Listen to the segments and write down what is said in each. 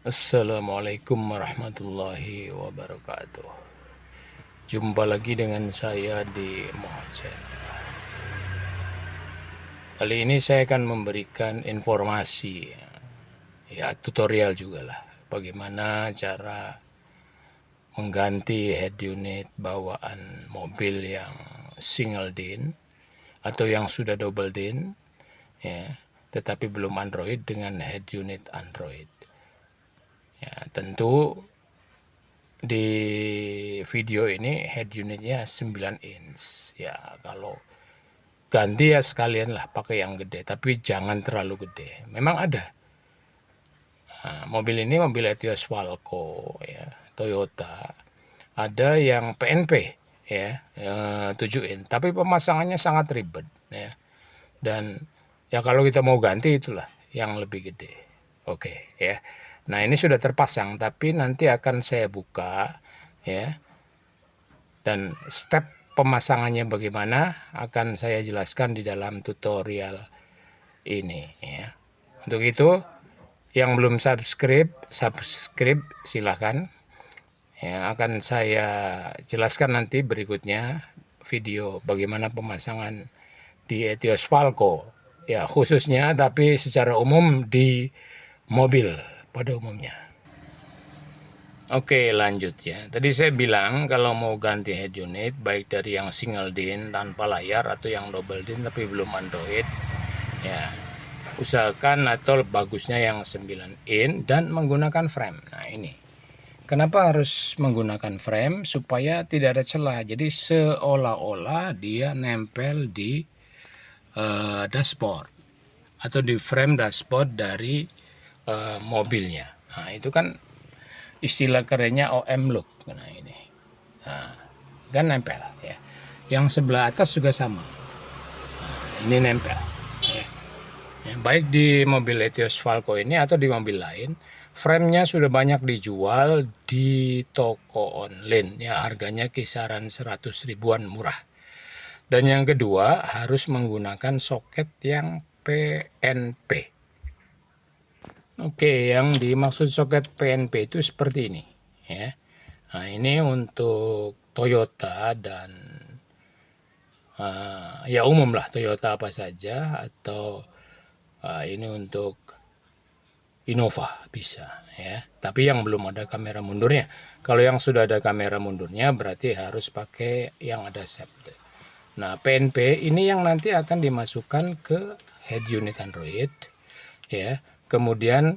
Assalamualaikum warahmatullahi wabarakatuh. Jumpa lagi dengan saya di Mohsen. Kali ini saya akan memberikan informasi, ya tutorial juga lah, bagaimana cara mengganti head unit bawaan mobil yang single din atau yang sudah double din, ya, tetapi belum Android dengan head unit Android. Ya, tentu di video ini head unitnya 9 inch ya. Kalau ganti ya sekalian lah pakai yang gede, tapi jangan terlalu gede. Memang ada mobil ini, mobil Etios Falco ya, Toyota, ada yang PNP ya, 7 inch, tapi pemasangannya sangat ribet ya. Dan ya kalau kita mau ganti itulah yang lebih gede. Oke ya. Nah, ini sudah terpasang, tapi nanti akan saya buka ya, dan step pemasangannya bagaimana akan saya jelaskan di dalam tutorial ini ya. Untuk itu yang belum subscribe silahkan ya, akan saya jelaskan nanti berikutnya video bagaimana pemasangan di Etios Falco ya khususnya, tapi secara umum di mobil pada umumnya. Oke, lanjut ya. Tadi saya bilang kalau mau ganti head unit, baik dari yang single din tanpa layar atau yang double din tapi belum Android, ya usahakan atau bagusnya yang 9 in dan menggunakan frame. Nah ini, kenapa harus menggunakan frame? Supaya tidak ada celah. Jadi seolah-olah dia nempel di dashboard atau di frame dashboard dari mobilnya. Nah itu kan istilah kerennya OM look. Nah ini, nah, kan nempel ya. Yang sebelah atas juga sama. Nah, ini nempel. Ya. Ya, baik di mobil Etios Falco ini atau di mobil lain, framenya sudah banyak dijual di toko online. Ya harganya kisaran 100 ribuan, murah. Dan yang kedua harus menggunakan soket yang PNP. Oke, yang dimaksud soket PNP itu seperti ini ya. Nah, ini untuk Toyota dan ya umum lah, Toyota apa saja, atau ini untuk Innova bisa ya. Tapi yang belum ada kamera mundurnya. Kalau yang sudah ada kamera mundurnya berarti harus pakai yang ada safety. Nah, PNP ini yang nanti akan dimasukkan ke head unit Android ya. Kemudian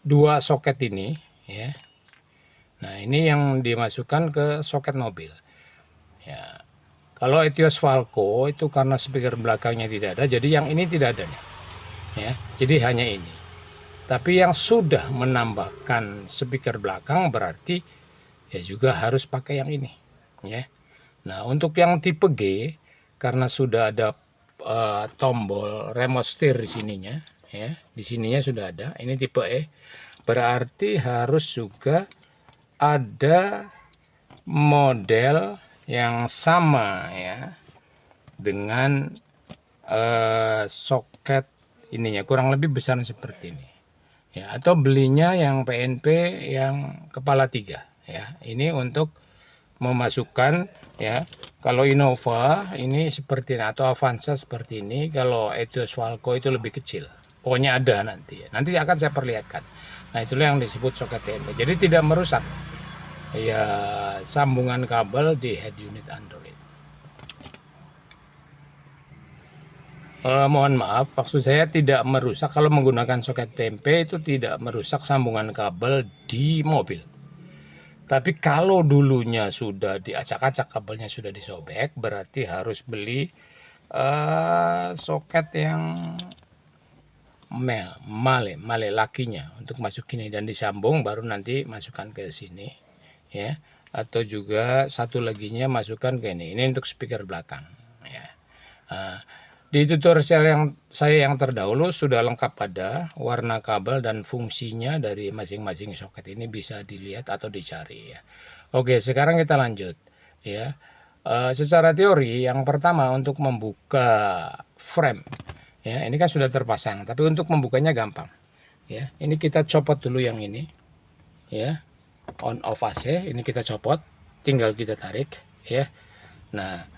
dua soket ini ya. Nah, ini yang dimasukkan ke soket mobil. Ya. Kalau Etios Falco itu karena speaker belakangnya tidak ada, jadi yang ini tidak ada nih. Ya. Jadi hanya ini. Tapi yang sudah menambahkan speaker belakang berarti ya juga harus pakai yang ini, ya. Nah, untuk yang tipe G karena sudah ada tombol remote steer di sininya, ya. Di sininya sudah ada. Ini tipe E. Berarti harus juga ada model yang sama ya dengan soket ininya, kurang lebih besar seperti ini ya, atau belinya yang PNP yang kepala 3 ya. Ini untuk memasukkan ya, kalau Innova ini seperti ini atau Avanza seperti ini, kalau Etios Falco itu lebih kecil. Pokoknya ada nanti ya. Nanti akan saya perlihatkan. Nah, itulah yang disebut soket PNP. Jadi tidak merusak ya sambungan kabel di head unit Android. Mohon maaf, maksud saya tidak merusak. Kalau menggunakan soket PNP itu tidak merusak sambungan kabel di mobil. Tapi kalau dulunya sudah diacak-acak, kabelnya sudah disobek, berarti harus beli soket yang male lakinya untuk masukin ini dan disambung, baru nanti masukkan ke sini ya. Atau juga satu laginya masukkan ke ini untuk speaker belakang ya. Di tutorial yang saya yang terdahulu sudah lengkap pada warna kabel dan fungsinya dari masing-masing soket ini, bisa dilihat atau dicari ya. Oke, sekarang kita lanjut ya. Secara teori yang pertama untuk membuka frame ya, ini kan sudah terpasang, tapi untuk membukanya gampang. ya. Ini kita copot dulu yang ini, ya. On off AC ini kita copot, tinggal kita tarik, ya. Nah,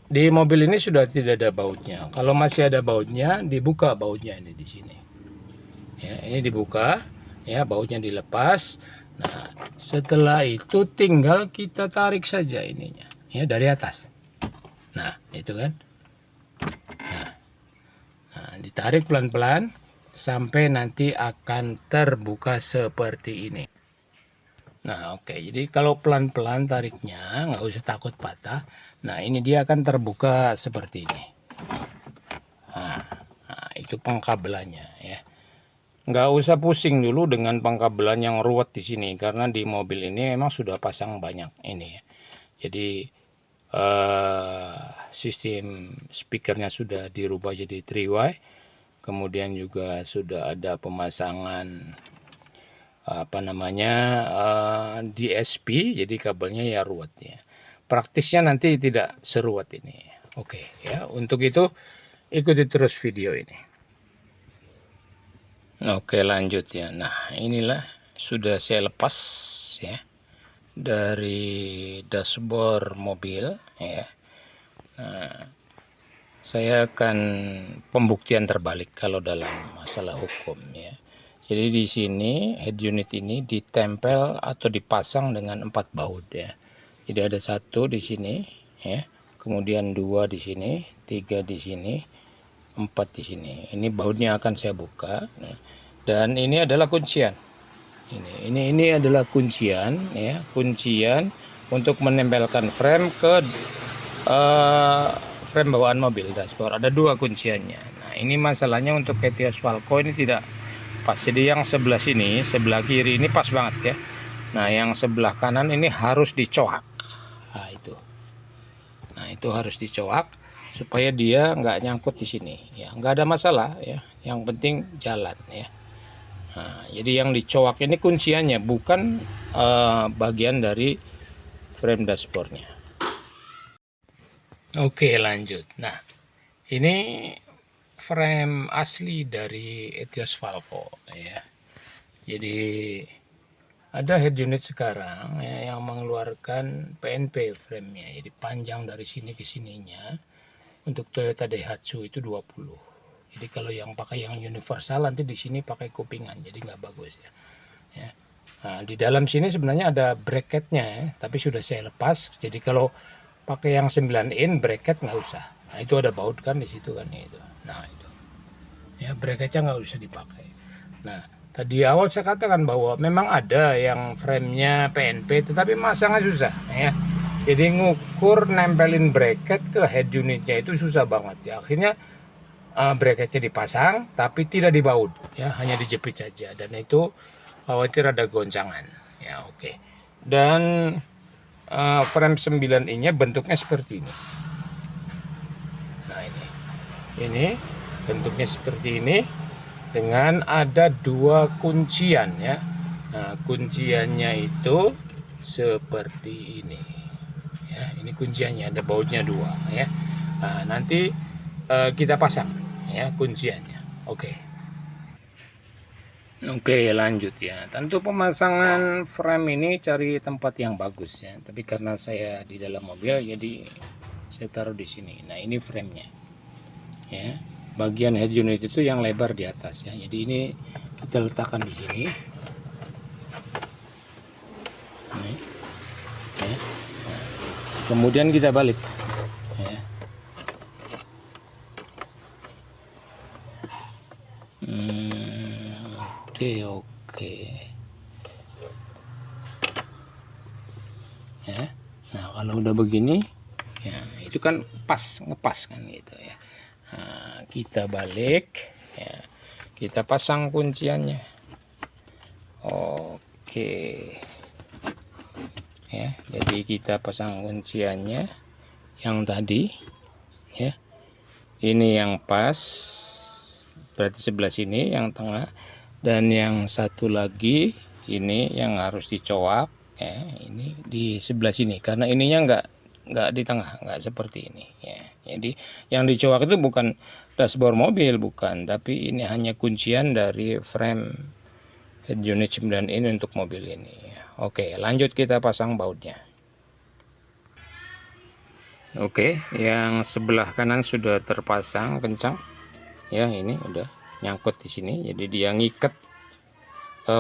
di mobil ini sudah tidak ada bautnya. Kalau masih ada bautnya, dibuka bautnya ini di sini. Ya, ini dibuka, ya, bautnya dilepas. Nah, setelah itu tinggal kita tarik saja ininya, ya, dari atas. Nah, itu kan. Nah, ditarik pelan-pelan sampai nanti akan terbuka seperti ini. Nah, oke. Jadi kalau pelan-pelan tariknya, nggak usah takut patah. Nah, ini dia akan terbuka seperti ini. Nah, itu pengkabelannya, ya. Nggak usah pusing dulu dengan pengkabelan yang ruwet di sini, karena di mobil ini memang sudah pasang banyak ini, ya. Jadi sistem speakernya sudah dirubah jadi 3Y. Kemudian juga sudah ada pemasangan apa namanya DSP, jadi kabelnya ya ruwet, ya. Praktisnya nanti tidak seruwet ini. Oke, ya. Untuk itu ikuti terus video ini. Oke, lanjut ya. Nah, inilah sudah saya lepas, ya, dari dashboard mobil, ya. Nah, saya akan pembuktian terbalik kalau dalam masalah hukum, ya. Jadi di sini head unit ini ditempel atau dipasang dengan 4 baut, ya. Jadi ada 1 di sini, ya. Kemudian 2 di sini, 3 di sini, 4 di sini. Ini bautnya akan saya buka. Nah, dan ini adalah kuncian. Ini adalah kuncian, ya, kuncian untuk menempelkan frame ke frame bawaan mobil dashboard. Ada 2 kunciannya. Nah, ini masalahnya untuk Etios Falco ini tidak pas. Jadi yang sebelah sini, sebelah kiri ini pas banget, ya. Nah, yang sebelah kanan ini harus dicoak. Nah, itu harus dicoak supaya dia nggak nyangkut di sini, ya. Nggak ada masalah, ya. Yang penting jalan, ya. Nah, jadi yang dicoak ini kunciannya, bukan bagian dari frame dashboardnya. Oke, lanjut. Nah, ini frame asli dari Etios Falco, ya. Jadi ada head unit sekarang, ya, yang mengeluarkan PNP frame-nya. Jadi panjang dari sini ke sininya untuk Toyota Daihatsu itu 20. Jadi kalau yang pakai yang universal nanti di sini pakai kupingan, jadi nggak bagus, ya. Ya. Nah, di dalam sini sebenarnya ada bracketnya, ya, tapi sudah saya lepas. Jadi kalau pakai yang 9 in bracket nggak usah. Nah, itu ada baut kan di situ kan, itu. Nah, itu, ya, bracketnya nggak usah dipakai. Nah, tadi awal saya katakan bahwa memang ada yang framenya PNP tetapi masangnya susah, ya. Jadi ngukur nempelin bracket ke head unitnya itu susah banget, ya. Akhirnya bracketnya dipasang tapi tidak dibaut, ya, hanya dijepit saja, dan itu khawatir ada goncangan, ya. Oke. Dan frame 9 nya bentuknya seperti ini. Nah, ini bentuknya seperti ini dengan ada 2 kuncian, ya. Nah, kunciannya itu seperti ini, ya. Ini kunciannya, ada bautnya 2, ya. Nah, nanti kita pasang, ya, kunciannya. Oke, lanjut, ya. Tentu pemasangan frame ini cari tempat yang bagus, ya. Tapi karena saya di dalam mobil, jadi saya taruh di sini. Nah, ini framenya, ya. Bagian head unit itu yang lebar di atas, ya. Jadi ini kita letakkan di sini. Ini, ya. Kemudian kita balik, ya. Oke. Ya. Nah, kalau udah begini, ya, itu kan ngepas kan, gitu, ya. Nah, kita balik, ya, kita pasang kunciannya. Oke, ya. Jadi kita pasang kunciannya yang tadi, ya. Ini yang pas, berarti sebelah sini yang tengah, dan yang satu lagi ini yang harus dicoak, ya. Ini di sebelah sini karena ininya nggak di tengah, nggak seperti ini, ya. Jadi yang dicoak itu bukan dashboard mobil, bukan, tapi ini hanya kuncian dari frame head unit 9 ini untuk mobil ini. Oke, lanjut kita pasang bautnya. Oke, yang sebelah kanan sudah terpasang kencang ya, ini udah nyangkut di sini, jadi dia ngikat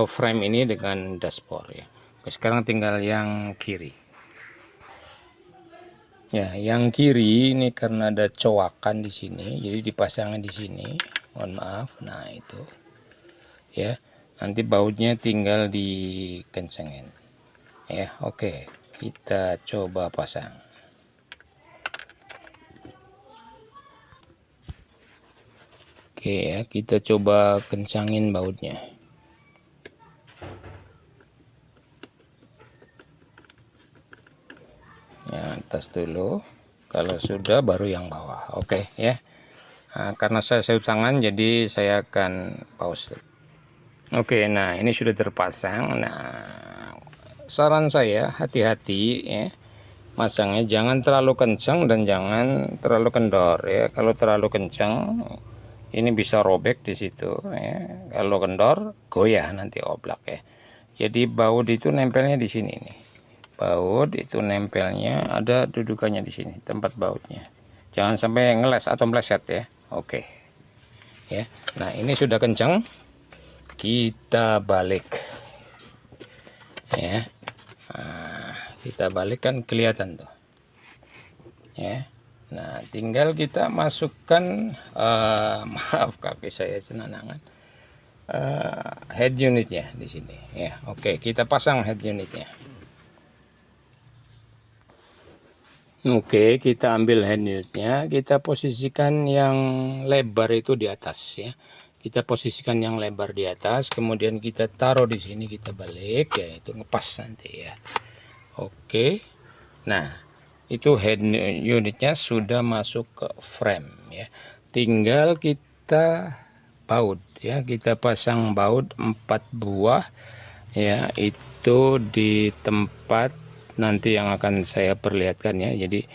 frame ini dengan dashboard ya. Oke, sekarang tinggal yang kiri ya. Yang kiri ini karena ada coakan di sini, jadi dipasangnya di sini, mohon maaf. Nah itu ya, nanti bautnya tinggal dikencengin ya. Oke, kita coba pasang. Oke ya, kita coba kencangin bautnya. Yang atas dulu, kalau sudah baru yang bawah. Oke ya. Nah, karena saya sapu tangan, jadi saya akan pause. Oke, nah ini sudah terpasang. Nah, saran saya hati-hati ya, masangnya jangan terlalu kencang dan jangan terlalu kendor ya. Kalau terlalu kencang ini bisa robek di situ ya. Kalau kendor goyah nanti oblak ya. Jadi baut itu nempelnya di sini nih. Baut itu nempelnya ada dudukannya di sini, tempat bautnya. Jangan sampai ngeles atau meleset ya. Oke. Ya. Nah, ini sudah kencang. Kita balik. Ya. Nah, kita balik kan kelihatan tuh. Ya. Nah, tinggal kita masukkan maaf kaki saya senanangan. Head unitnya di sini ya. Oke, kita pasang head unitnya. Oke, kita ambil head unitnya, kita posisikan yang lebar itu di atas ya. Kita posisikan yang lebar di atas, kemudian kita taruh di sini, kita balik ya, itu ngepas nanti ya. Oke. Nah, itu head unitnya sudah masuk ke frame ya. Tinggal kita baut ya, kita pasang baut 4 buah ya, itu di tempat nanti yang akan saya perlihatkan ya. Jadi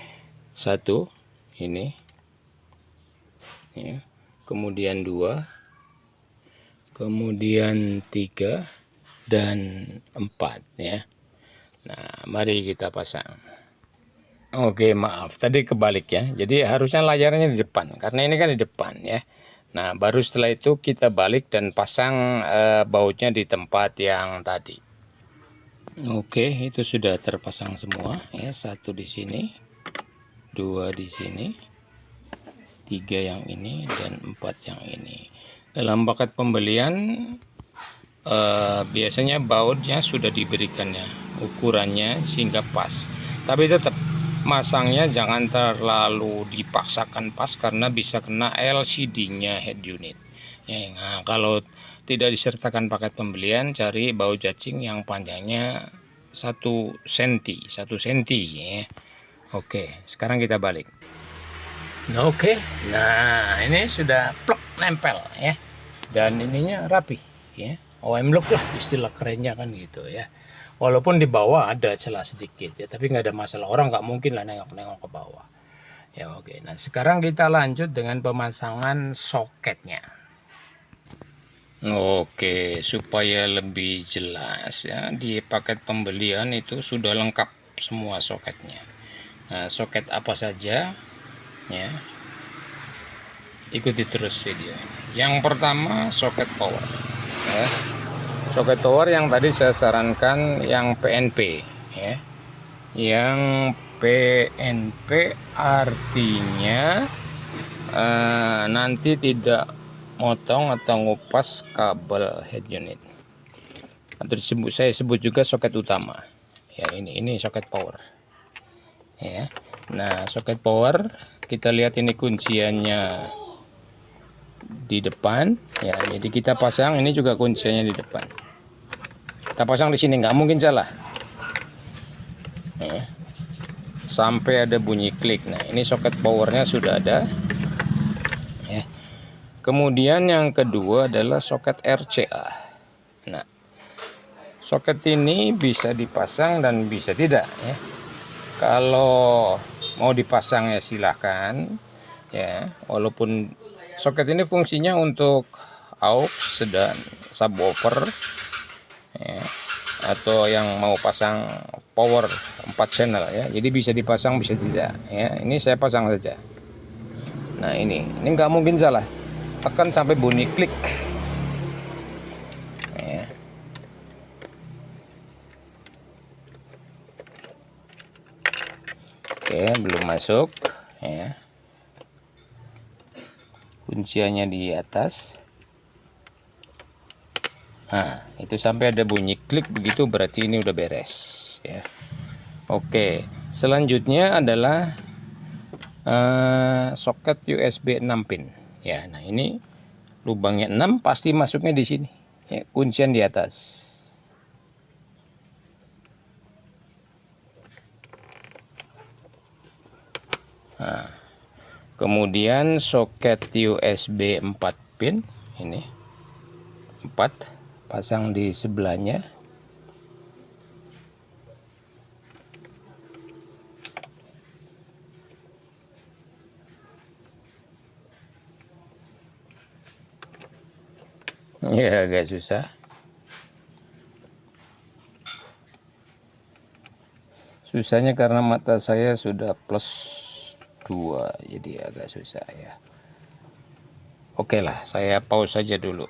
satu ini ya, kemudian 2, kemudian 3 dan 4 ya. Nah, mari kita pasang. Oke, maaf tadi kebalik ya. Jadi harusnya layarnya di depan, karena ini kan di depan ya. Nah, baru setelah itu kita balik dan pasang bautnya di tempat yang tadi. Oke, itu sudah terpasang semua ya. 1 di sini, 2 di sini, 3 yang ini, dan 4 yang ini. Dalam paket pembelian biasanya bautnya sudah diberikan ya, ukurannya sehingga pas. Tapi tetap masangnya jangan terlalu dipaksakan pas, karena bisa kena LCD-nya head unit. Ya, nah, kalau tidak disertakan paket pembelian, cari baut jacing yang panjangnya 1 cm, 1 cm ya. Oke, sekarang kita balik. Oke, nah ini sudah plek nempel ya, dan ininya rapi ya, OM lock lah istilah kerennya kan gitu ya. Walaupun di bawah ada celah sedikit ya, tapi nggak ada masalah, orang nggak mungkin lah nengok-nengok ke bawah ya. Oke, nah sekarang kita lanjut dengan pemasangan soketnya. Oke, supaya lebih jelas ya, di paket pembelian itu sudah lengkap semua soketnya. Nah, soket apa saja ya, ikuti terus video. Yang pertama soket power ya. Soket power yang tadi saya sarankan yang PNP ya. Yang PNP artinya nanti tidak motong atau ngupas kabel head unit, atau saya sebut juga soket utama ya. Ini soket power ya. Nah, soket power kita lihat ini kunciannya di depan ya, jadi kita pasang ini juga kunciannya di depan. Kita pasang di sini, nggak mungkin salah ya, sampai ada bunyi klik. Nah, ini soket powernya sudah ada ya. Kemudian yang kedua adalah soket RCA. Nah, soket ini bisa dipasang dan bisa tidak ya. Kalau mau dipasang ya silahkan ya, walaupun Soket ini fungsinya untuk aux dan subwoofer ya, atau yang mau pasang power 4 channel ya. Jadi bisa dipasang bisa tidak ya. Ini saya pasang saja. Nah ini nggak mungkin salah. Tekan sampai bunyi klik ya. Oke, belum masuk ya. Kunciannya di atas. Nah, itu sampai ada bunyi klik begitu berarti ini udah beres ya. Oke, selanjutnya adalah soket USB 6 pin. Ya, nah ini lubangnya 6 pasti masuknya di sini. Ya, kuncian di atas. Nah, kemudian soket USB 4 pin ini 4 pasang di sebelahnya. Ya agak susah. Susahnya karena mata saya sudah +2 jadi agak susah ya. Oke lah, saya pause saja dulu.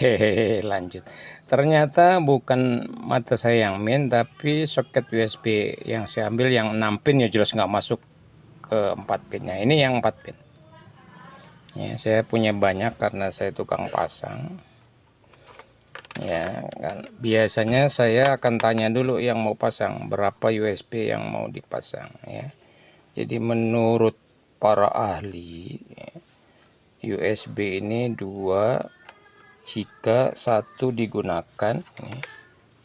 Hehehe, lanjut. Ternyata bukan mata saya yang main, tapi soket USB yang saya ambil yang 6 pin ya jelas nggak masuk ke 4 pinnya. Ini yang 4 pin. Ya, saya punya banyak karena saya tukang pasang. Ya, kan biasanya saya akan tanya dulu yang mau pasang berapa USB yang mau dipasang ya. Jadi menurut para ahli ya, USB ini 2 jika 1 digunakan nih,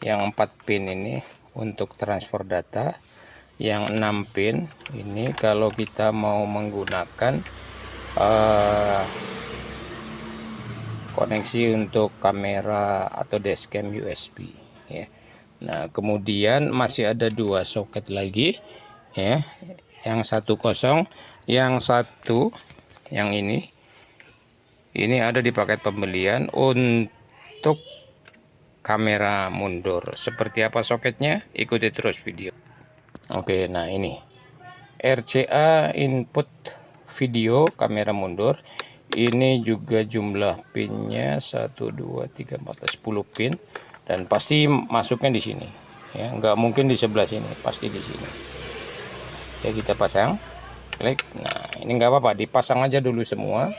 yang 4 pin ini untuk transfer data, yang 6 pin ini kalau kita mau menggunakan koneksi untuk kamera atau dashcam USB ya. Nah kemudian masih ada 2 soket lagi ya, yang satu kosong, yang satu yang ini ada di paket pembelian untuk kamera mundur. Seperti apa soketnya? Ikuti terus video. Oke, nah ini RCA input video kamera mundur. Ini juga jumlah pinnya 1 2 3 4 10 pin dan pasti masuknya di sini. Ya, nggak mungkin di sebelah sini, pasti di sini. Ya kita pasang, klik. Nah ini nggak apa-apa, dipasang aja dulu semua.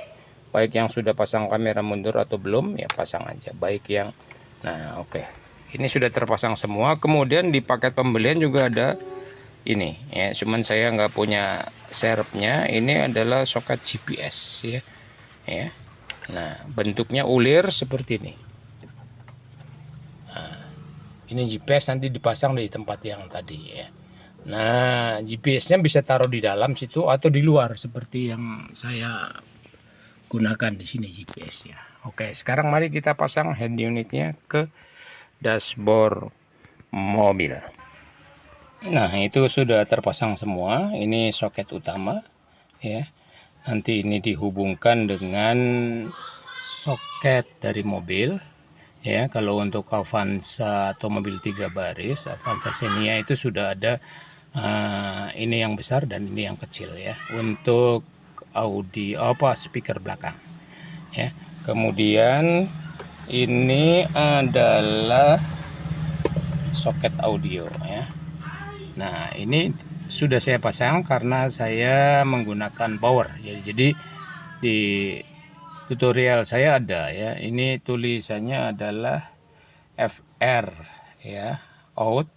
Baik yang sudah pasang kamera mundur atau belum ya pasang aja. Baik yang nah oke. Ini sudah terpasang semua. Kemudian di paket pembelian juga ada ini ya. Cuman saya nggak punya serepnya. Ini adalah soket GPS ya. Ya. Nah bentuknya ulir seperti ini. Nah, ini GPS nanti dipasang di tempat yang tadi ya. Nah GPS-nya bisa taruh di dalam situ atau di luar seperti yang saya gunakan di sini GPS-nya. Oke, sekarang mari kita pasang head unitnya ke dashboard mobil. Nah, itu sudah terpasang semua. Ini soket utama ya. Nanti ini dihubungkan dengan soket dari mobil ya. Kalau untuk Avanza atau mobil 3 baris, Avanza Xenia itu sudah ada ini yang besar dan ini yang kecil ya. Untuk audio speaker belakang ya. Kemudian ini adalah soket audio ya. Nah ini sudah saya pasang karena saya menggunakan power ya. Jadi di tutorial saya ada ya, ini tulisannya adalah FR ya, out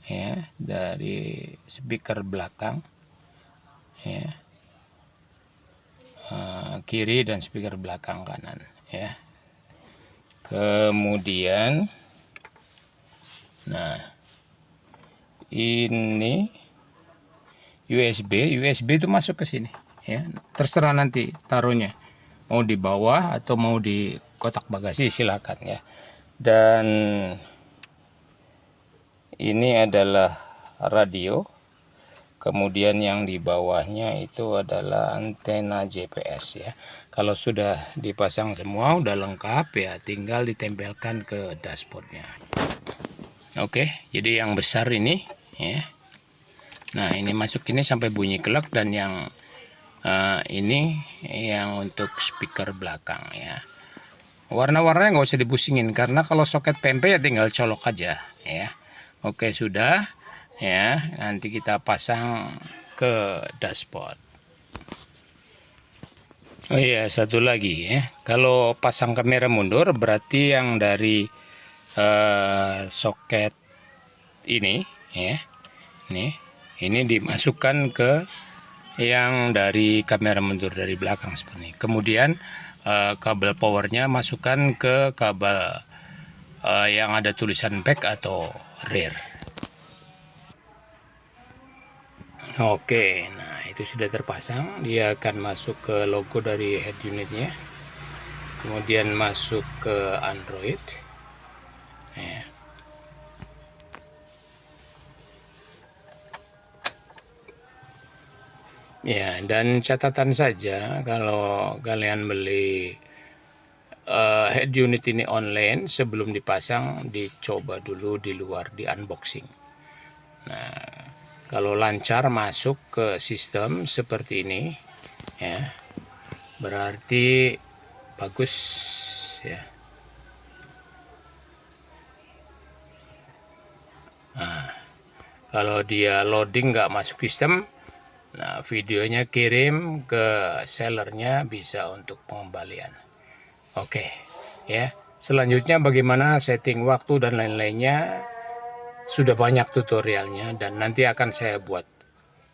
ya, dari speaker belakang ya, kiri dan speaker belakang kanan ya. Kemudian nah ini USB itu masuk ke sini ya, terserah nanti taruhnya mau di bawah atau mau di kotak bagasi silakan ya. Dan ini adalah radio Kemudian yang di bawahnya itu adalah antena GPS ya. Kalau sudah dipasang semua udah lengkap ya, tinggal ditempelkan ke dashboardnya. Oke, jadi yang besar ini ya. Nah, ini masuk ini sampai bunyi kelak, dan yang ini yang untuk speaker belakang ya. Warna-warnanya nggak usah dibusingin, karena kalau soket PMP ya tinggal colok aja ya. Oke, sudah ya, nanti kita pasang ke dashboard. Oh iya, satu lagi ya, kalau pasang kamera mundur berarti yang dari soket ini ya, ini dimasukkan ke yang dari kamera mundur dari belakang seperti ini. Kemudian kabel powernya masukkan ke kabel yang ada tulisan back atau rear. Oke, nah itu sudah terpasang. Dia akan masuk ke logo dari head unitnya, kemudian masuk ke Android ya. Ya, dan catatan saja, kalau kalian beli head unit ini online, sebelum dipasang dicoba dulu di luar, di unboxing. Nah, kalau lancar masuk ke sistem seperti ini ya, berarti bagus ya. Nah, kalau dia loading nggak masuk sistem, nah videonya kirim ke sellernya, bisa untuk pengembalian. Oke ya, selanjutnya bagaimana setting waktu dan lain-lainnya sudah banyak tutorialnya, dan nanti akan saya buat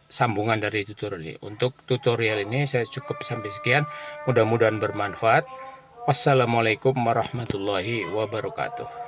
sambungan dari tutorial ini. Untuk tutorial ini saya cukup sampai sekian, mudah-mudahan bermanfaat. Wassalamualaikum warahmatullahi wabarakatuh.